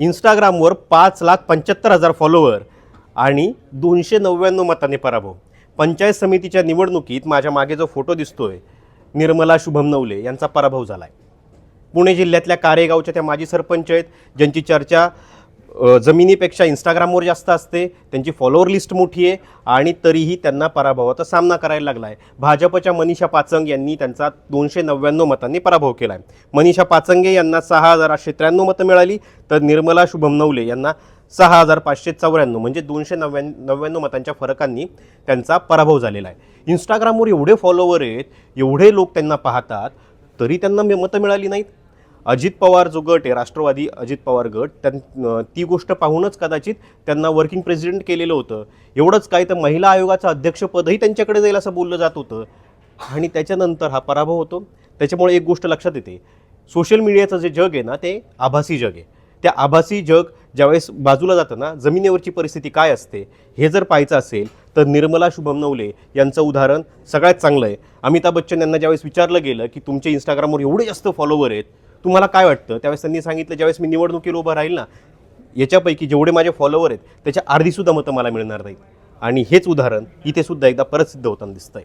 इंस्टाग्रामवर 5,75,000 फॉलोवर आणि 299 मतांनी पराभव. पंचायत समितीच्या निवडणुकीत माझ्या मागे जो फोटो दिसतोय, निर्मला शुभम नवले यांचा पराभव झाला आहे. पुणे जिल्ह्यातल्या कारेगावच्या त्या माजी सरपंच आहेत, ज्यांची चर्चा जमिनीपेक्षा इंस्टाग्रामवर जास्त असते, त्यांची फॉलोअर लिस्ट मोठी आहे आणि तरीही त्यांना पराभवाचा सामना करायला लागला आहे. भाजपच्या मनीषा पाचंग यांनी त्यांचा 299 मतांनी पराभव केला आहे. मनीषा पाचंगे यांना 6,893 मतं मिळाली, तर निर्मला शुभम नवले यांना 6,594 म्हणजे 299 मतांच्या फरकांनी त्यांचा पराभव झालेला आहे. इंस्टाग्रामवर एवढे फॉलोवर आहेत, एवढे लोक त्यांना पाहतात, तरी त्यांना मतं मिळाली नाहीत. अजित पवार जो गट आहे, राष्ट्रवादी अजित पवार गट, ती गोष्ट पाहूनच कदाचित त्यांना वर्किंग प्रेसिडेंट केलेलं होतं. एवढंच काय तर महिला आयोगाचं अध्यक्षपदही त्यांच्याकडे जाईल असं बोललं जात होतं आणि त्याच्यानंतर हा पराभव होतो. त्याच्यामुळे एक गोष्ट लक्षात येते, सोशल मीडियाचं जे जग आहे ना, ते आभासी जग आहे. त्या आभासी जग ज्यावेळेस बाजूला जातं ना, जमिनीवरची परिस्थिती काय असते हे जर पाहायचं असेल तर निर्मला शुभम नवले यांचं उदाहरण सगळ्यात चांगलं आहे. अमिताभ बच्चन यांना ज्यावेळेस विचारलं गेलं की तुमचे इंस्टाग्रामवर एवढे जास्त फॉलोवर आहेत, तुम्हाला काय वाटतं, त्यावेळेस त्यांनी सांगितलं, ज्यावेळेस मी निवडणुकीला उभं राहील ना, याच्यापैकी जेवढे माझे फॉलोवर आहेत त्याच्या अर्धीसुद्धा मतं मला मिळणार नाहीत. आणि हेच उदाहरण इथे सुद्धा एकदा परत सिद्ध होताना दिसतंय.